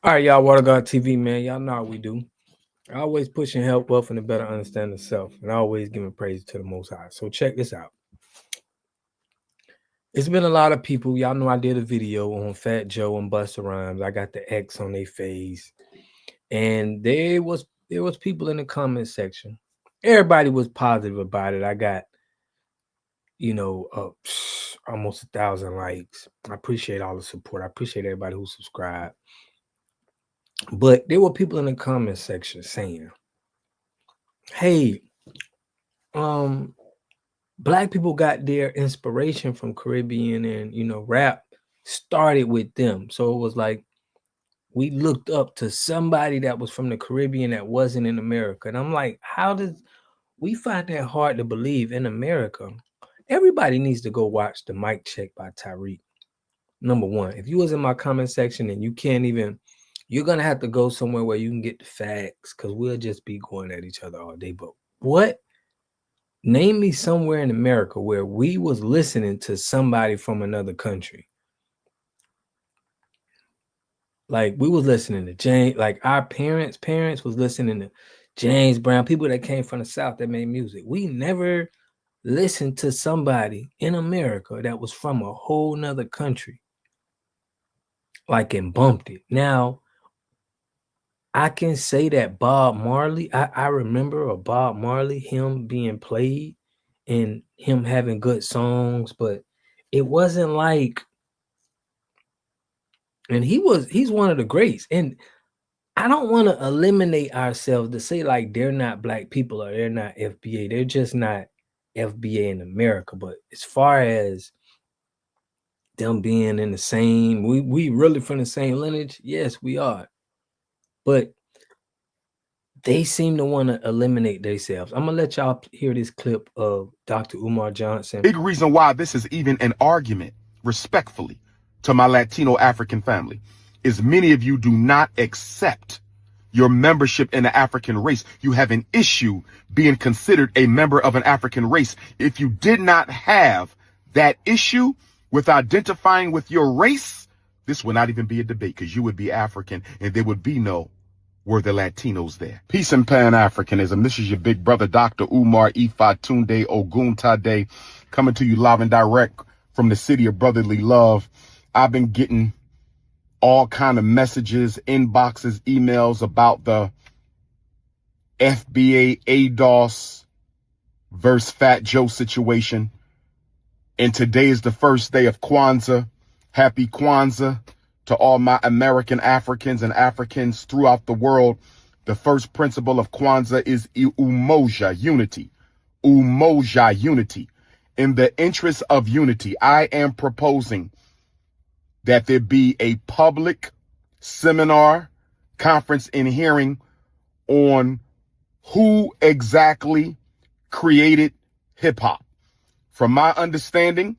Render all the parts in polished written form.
All right, y'all, Water God TV, man. Y'all know how we do. Always pushing help, wealth, and a better understanding of self, and always giving praise to the Most High. So check this out. It's been a lot of people. Y'all know I did a video on Fat Joe and Busta Rhymes. I got the X on their face, and there was people in the comment section. Everybody was positive about it. I got almost 1,000 likes. I appreciate all the support. I appreciate everybody who subscribed. But there were people in the comment section saying, hey, Black people got their inspiration from Caribbean and rap started with them. So it was like we looked up to somebody that was from the Caribbean that wasn't in America. And I'm like, how does we find that hard to believe in America? Everybody needs to go watch the Mic Check by Tariq. Number one, if you was in my comment section and you can't even, you're gonna have to go somewhere where you can get the facts, because we'll just be going at each other all day. But what? Name me somewhere in America where we was listening to somebody from another country. Like we was listening to James, like our parents was listening to James Brown, people that came from the South that made music. We never listened to somebody in America that was from a whole nother country, like, and bumped it. Now, I can say that Bob Marley, I remember a Bob Marley, him being played and him having good songs, but it wasn't like, and he's one of the greats. And I don't want to eliminate ourselves to say like they're not Black people or they're not FBA. They're just not FBA in America. But as far as them being in the same, we really from the same lineage, yes, we are. But they seem to want to eliminate themselves. I'm gonna let y'all hear this clip of Dr. Umar Johnson. Big reason why this is even an argument, respectfully, to my Latino African family, is many of you do not accept your membership in the African race. You have an issue being considered a member of an African race. If you did not have that issue with identifying with your race, this would not even be a debate, because you would be African and there would be no were the Latinos there. Peace and Pan-Africanism. This is your big brother, Dr. Umar Ifatunde Oguntade, coming to you live and direct from the city of brotherly love. I've been getting all kind of messages, inboxes, emails about the FBA ADOS versus Fat Joe situation. And today is the first day of Kwanzaa. Happy Kwanzaa to all my American Africans and Africans throughout the world. The first principle of Kwanzaa is umoja, unity. Umoja, unity. In the interest of unity, I am proposing that there be a public seminar, conference, and hearing on who exactly created hip hop. From my understanding,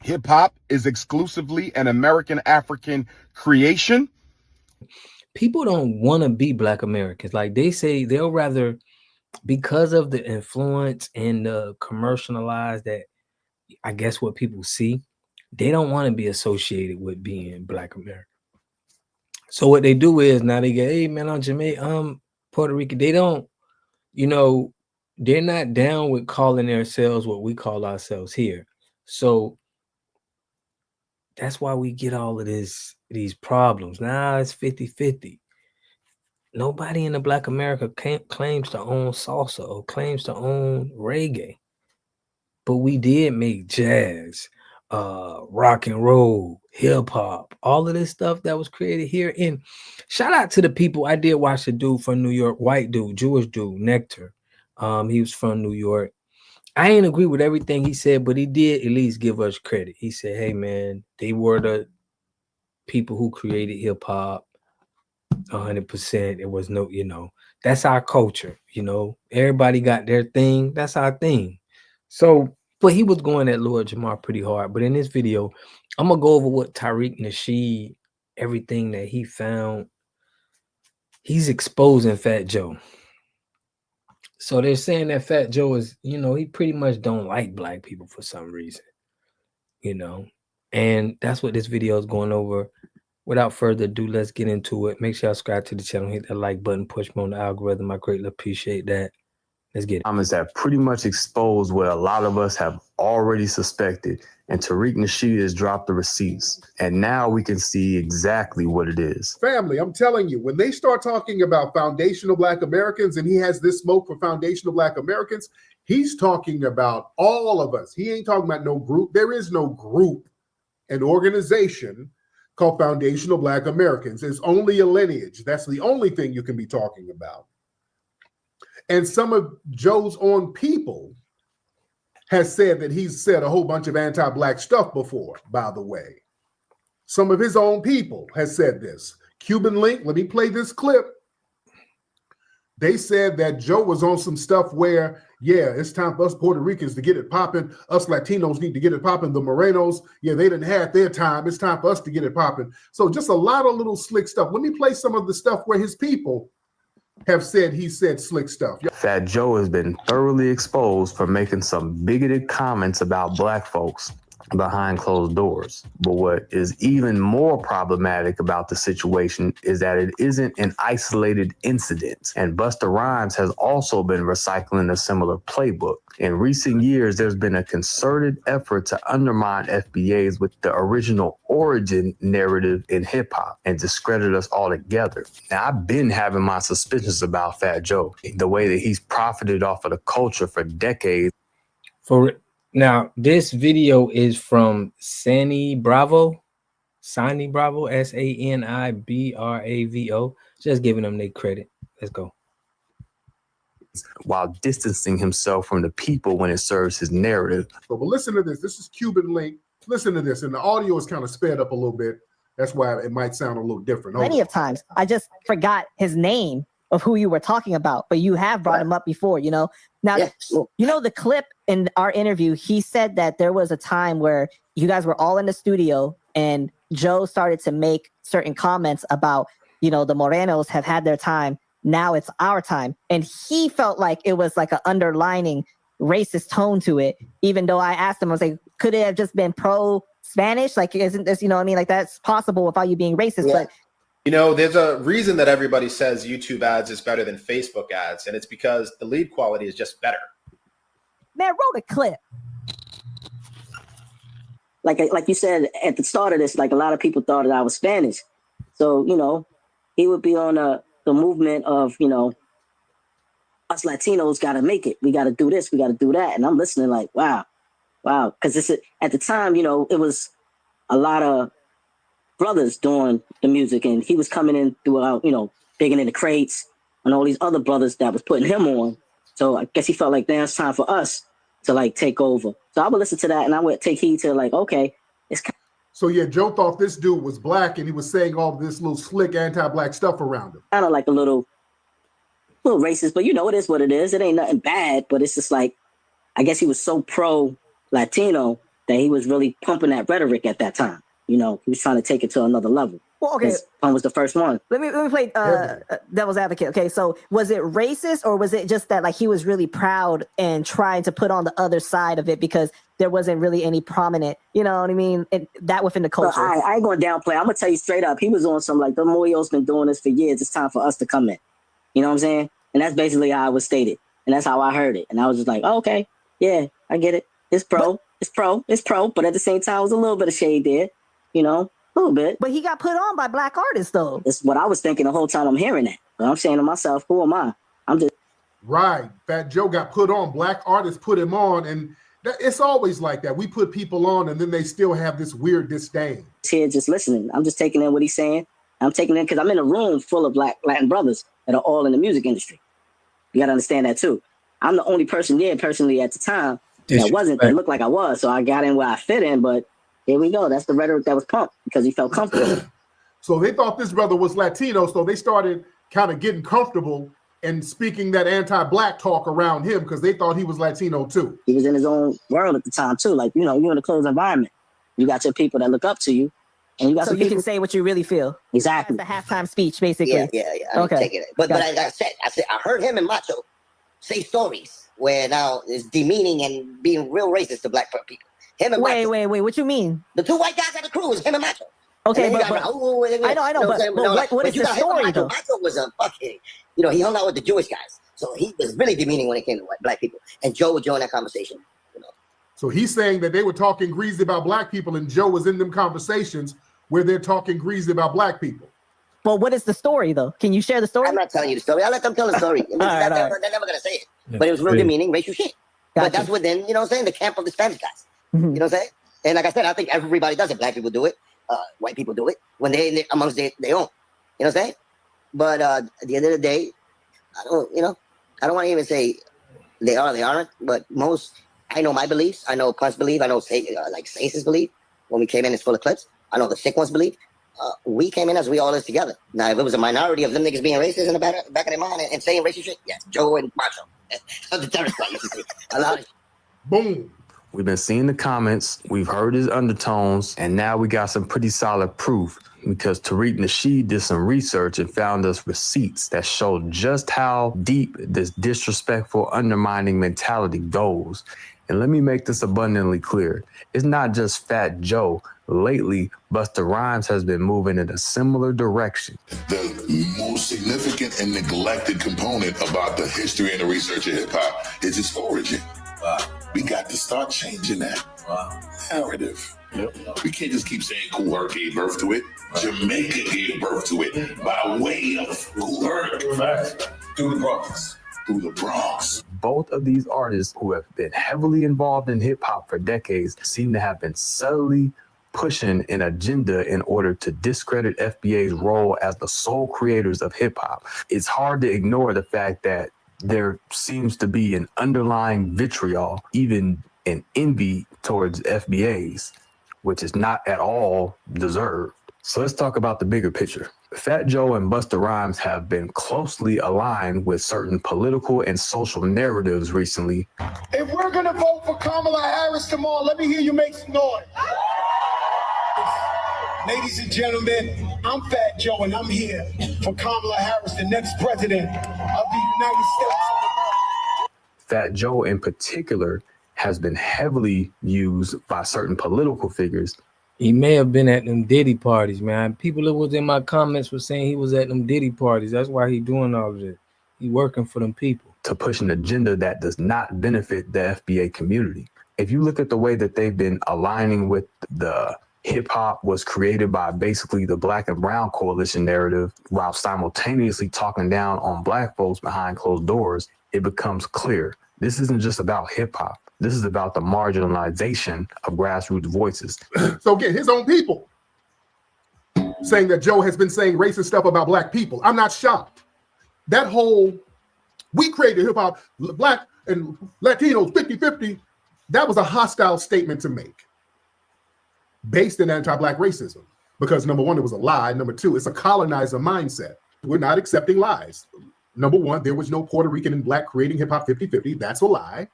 hip hop is exclusively an American African creation. People don't want to be Black Americans. Like they say, they'll rather, because of the influence and the commercialized that I guess what people see, they don't want to be associated with being Black American. So what they do is now they get, hey man, I'm Jamaican, Puerto Rican. They don't, they're not down with calling themselves what we call ourselves here. So that's why we get all of these problems. Now it's 50-50. Nobody in the Black America claims to own salsa or claims to own reggae. But we did make jazz, rock and roll, hip hop, all of this stuff that was created here. And shout out to the people. I did watch the dude from New York, white dude, Jewish dude, Nectar. He was from New York. I ain't agree with everything he said, but he did at least give us credit. He said, hey man, they were the people who created hip hop 100%. It was no, that's our culture, everybody got their thing. That's our thing. So, but he was going at Lord Jamar pretty hard. But in this video, I'm gonna go over what Tariq Nasheed, everything that he found. He's exposing Fat Joe. So they're saying that Fat Joe is, he pretty much don't like Black people for some reason, and that's what this video is going over. Without further ado, let's get into it. Make sure y'all subscribe to the channel, hit that like button, push me on the algorithm. I greatly appreciate that. Let's get it. Comments that pretty much expose what a lot of us have already suspected. And Tariq Nasheed has dropped the receipts. And now we can see exactly what it is. Family, I'm telling you, when they start talking about foundational Black Americans and he has this smoke for foundational Black Americans, he's talking about all of us. He ain't talking about no group. There is no group, an organization called Foundational Black Americans. It's only a lineage. That's the only thing you can be talking about. And some of Joe's own people has said that he's said a whole bunch of anti-Black stuff before, by the way. Some of his own people has said this. Cuban Link, let me play this clip. They said that Joe was on some stuff where, yeah, it's time for us Puerto Ricans to get it popping. Us Latinos need to get it popping. The Morenos, yeah, they didn't have their time. It's time for us to get it popping. So just a lot of little slick stuff. Let me play some of the stuff where his people have said he said slick stuff. Fat Joe has been thoroughly exposed for making some bigoted comments about Black folks behind closed doors. But what is even more problematic about the situation is that it isn't an isolated incident. And Busta Rhymes has also been recycling a similar playbook. In recent years, there's been a concerted effort to undermine FBAs with the original origin narrative in hip hop and discredit us altogether. Now, I've been having my suspicions about Fat Joe, the way that he's profited off of the culture for decades. Now, this video is from Sani Bravo, Sanibravo, just giving them their credit. Let's go. While distancing himself from the people when it serves his narrative. But listen to this. This is Cuban Link. Listen to this. And the audio is kind of sped up a little bit. That's why it might sound a little different. Plenty of times. I just forgot his name of who you were talking about, but you have brought him up before, you know. Now, you know, the clip in our interview, he said that there was a time where you guys were all in the studio and Joe started to make certain comments about, you know, the Morenos have had their time. Now it's our time. And he felt like it was like an underlining racist tone to it, even though I asked him, I was like, could it have just been pro-Spanish? Like, isn't this, you know what I mean? Like, that's possible without you being racist. Yeah. But you know, there's a reason that everybody says YouTube ads is better than Facebook ads, and it's because the lead quality is just better. Man, roll the clip. Like you said at the start of this, like a lot of people thought that I was Spanish. So, you know, he would be on the movement of, you know, us Latinos got to make it. We got to do this. We got to do that. And I'm listening like, wow. Because this at the time, you know, it was a lot of brothers doing the music, and he was coming in throughout, you know, digging in the crates and all these other brothers that was putting him on. So I guess he felt like, damn, it's time for us to like take over. So I would listen to that and I would take heed to like, okay, it's so yeah, Joe thought this dude was Black and he was saying all this little slick anti-Black stuff around him. kind of like a little racist, but you know, it is what it is. It ain't nothing bad, but it's just like, I guess he was so pro Latino that he was really pumping that rhetoric at that time. You know, he was trying to take it to another level. Well, okay. Pun was the first one. Let me play devil's advocate. Okay, so was it racist or was it just that like he was really proud and trying to put on the other side of it because there wasn't really any prominent, you know what I mean, that within the culture? Well, I ain't going to downplay. I'm going to tell you straight up. He was on some like, the Moyo's been doing this for years. It's time for us to come in. You know what I'm saying? And that's basically how it was stated. And that's how I heard it. And I was just like, oh, okay, yeah, I get it. It's pro. But at the same time, it was a little bit of shade there. You know, a little bit. But he got put on by Black artists, though. That's what I was thinking the whole time I'm hearing that. But I'm saying to myself, who am I? I'm just... Right. Fat Joe got put on. Black artists put him on. And it's always like that. We put people on and then they still have this weird disdain. Here just listening. I'm just taking in what he's saying. I'm taking in because I'm in a room full of Black Latin brothers that are all in the music industry. You got to understand that, too. I'm the only person there personally at the time that wasn't. That looked like I was. So I got in where I fit in, but here we go. That's the rhetoric that was pumped because he felt comfortable. So they thought this brother was Latino, so they started kind of getting comfortable and speaking that anti-Black talk around him because they thought he was Latino too. He was in his own world at the time too. Like, you know, you're in a closed environment. You got your people that look up to you. And you got so you can say what you really feel. Exactly. That's the halftime speech, basically. Yeah. Okay. Taking it. But like I said, I heard him and Macho say stories where now is demeaning and being real racist to Black people. Him and wait, Macho. what you mean? The two white guys at the crew is him and Macho. Okay, And then but you got, I know, what is you the got story Macho. though? Macho was a fucking, he hung out with the Jewish guys, so he was really demeaning when it came to black people. And Joe would join that conversation. So he's saying that they were talking greasy about black people, and Joe was in them conversations where they're talking greasy about black people. Well, what is the story though? Can you share the story? I'm not telling you the story. I'll let them tell the story. They're never gonna say it. But it was real demeaning, racial shit. Gotcha. But that's within, you know what I'm saying, the camp of the Spanish guys. Mm-hmm. You know what I'm saying? And like I said, I think everybody does it. Black people do it. White people do it when they amongst their own. You know what I'm saying? But at the end of the day, I don't want to even say they are, they aren't. But I know my beliefs. I know Punch believe. I know like Saces believe. When we came in, it's full of clips. I know the sick ones believe. We came in as we all is together. Now, if it was a minority of them niggas being racist in the back of their mind and saying racist shit, yes, Joe and Macho. The terrorist part, a lot of Boom. We've been seeing the comments, we've heard his undertones, and now we got some pretty solid proof because Tariq Nasheed did some research and found us receipts that show just how deep this disrespectful, undermining mentality goes. And let me make this abundantly clear. It's not just Fat Joe. Lately, Busta Rhymes has been moving in a similar direction. The most significant and neglected component about the history and the research of hip-hop is its origin. Wow. We got to start changing that narrative. Yep. We can't just keep saying Kool Herc gave birth to it. Right. Jamaica gave birth to it by way of Kool Herc. Through the Bronx. Through the Bronx. Both of these artists who have been heavily involved in hip-hop for decades seem to have been subtly pushing an agenda in order to discredit FBA's role as the sole creators of hip-hop. It's hard to ignore the fact that there seems to be an underlying vitriol, even an envy towards FBAs, which is not at all deserved. So let's talk about the bigger picture. Fat Joe and Busta Rhymes have been closely aligned with certain political and social narratives recently. If we're gonna vote for Kamala Harris tomorrow, let me hear you make some noise. Ladies and gentlemen, I'm Fat Joe and I'm here for Kamala Harris, the next president of the United States of America. Fat Joe in particular has been heavily used by certain political figures. He may have been at them Diddy parties, man. People that was in my comments were saying he was at them Diddy parties. That's why he doing all of this. He working for them people. To push an agenda that does not benefit the FBA community. If you look at the way that they've been aligning with the hip-hop was created by basically the Black and Brown coalition narrative while simultaneously talking down on Black folks behind closed doors, it becomes clear. This isn't just about hip-hop. This is about the marginalization of grassroots voices. So again, his own people saying that Joe has been saying racist stuff about Black people. I'm not shocked. That whole, we created hip-hop, Black and Latinos 50-50, that was a hostile statement to make based in anti-Black racism. Because number one, it was a lie. Number two, it's a colonizer mindset. We're not accepting lies. Number one, there was no Puerto Rican and Black creating hip-hop 50-50. That's a lie.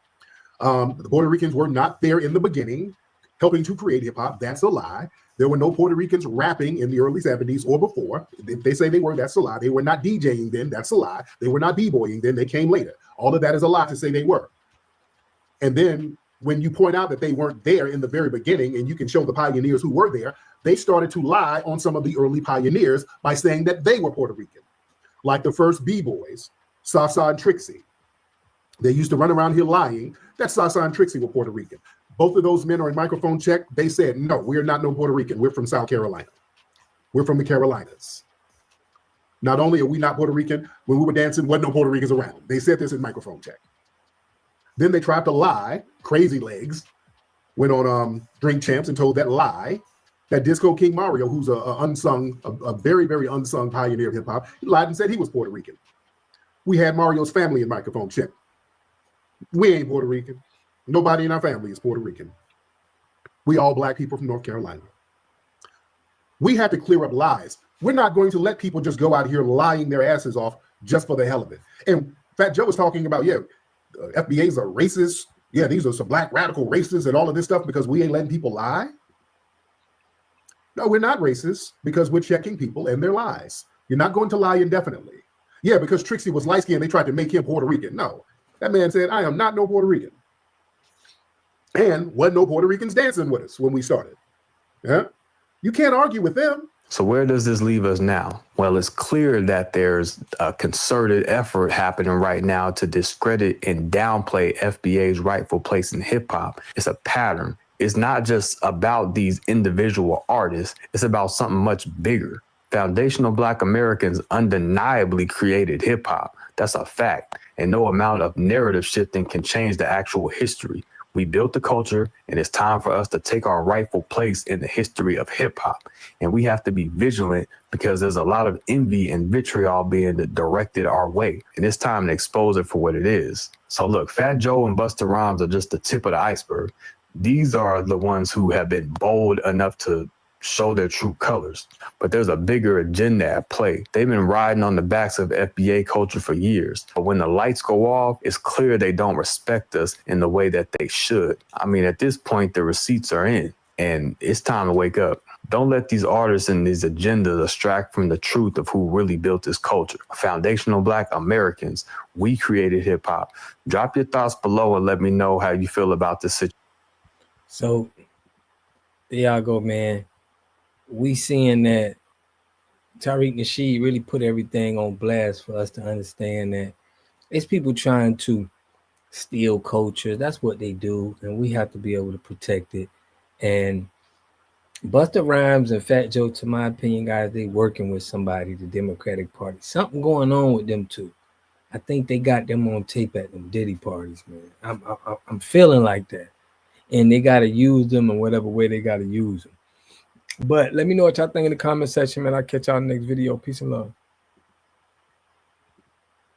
The Puerto Ricans were not there in the beginning helping to create hip-hop. That's a lie. There were no Puerto Ricans rapping in the early 70s or before. If they say they were, that's a lie. They were not DJing then. That's a lie. They were not b-boying then. They came later. All of that is a lie to say they were. And then when you point out that they weren't there in the very beginning and you can show the pioneers who were there, they started to lie on some of the early pioneers by saying that they were Puerto Rican. Like the first b-boys, Sasa and Trixie. They used to run around here lying that Sasa and Trixie were Puerto Rican. Both of those men are in microphone check. They said, no, we're not no Puerto Rican. We're from South Carolina. We're from the Carolinas. Not only are we not Puerto Rican, when we were dancing, wasn't no Puerto Ricans around. They said this in microphone check. Then they tried to lie. Crazy Legs went on Drink Champs and told that lie that Disco King Mario, who's a very, very unsung pioneer of hip hop, he lied and said he was Puerto Rican. We had Mario's family in microphone check. We ain't Puerto Rican. Nobody in our family is Puerto Rican. We all Black people from North Carolina. We had to clear up lies. We're not going to let people just go out here lying their asses off just for the hell of it. And Fat Joe was talking about, FBAs are racist. Yeah, these are some Black radical racists and all of this stuff because we ain't letting people lie. No, we're not racist because we're checking people and their lies. You're not going to lie indefinitely. Yeah, because Trixie was light-skinned, they tried to make him Puerto Rican. No, that man said, I am not no Puerto Rican. And wasn't no Puerto Ricans dancing with us when we started. Yeah. You can't argue with them. So where does this leave us now? Well, it's clear that there's a concerted effort happening right now to discredit and downplay FBA's rightful place in hip hop. It's a pattern. It's not just about these individual artists. It's about something much bigger. Foundational Black Americans undeniably created hip hop. That's a fact. And no amount of narrative shifting can change the actual history. We built the culture, and it's time for us to take our rightful place in the history of hip hop. And we have to be vigilant because there's a lot of envy and vitriol being directed our way. And it's time to expose it for what it is. So look, Fat Joe and Busta Rhymes are just the tip of the iceberg. These are the ones who have been bold enough to show their true colors. But there's a bigger agenda at play. They've been riding on the backs of FBA culture for years. But when the lights go off, it's clear they don't respect us in the way that they should. I mean, at this point, the receipts are in, and it's time to wake up. Don't let these artists and these agendas distract from the truth of who really built this culture. Foundational Black Americans, we created hip hop. Drop your thoughts below and let me know how you feel about this situation. So there y'all go, man. We seeing that Tariq Nasheed really put everything on blast for us to understand that it's people trying to steal culture. That's what they do, and we have to be able to protect it. And Busta Rhymes and Fat Joe, to my opinion, guys, they working with somebody, the Democratic Party. Something going on with them too. I think they got them on tape at them Diddy parties, man. I'm feeling like that. And they got to use them in whatever way they got to use them. But let me know what y'all think in the comment section, man. I'll catch y'all in the next video. Peace and love.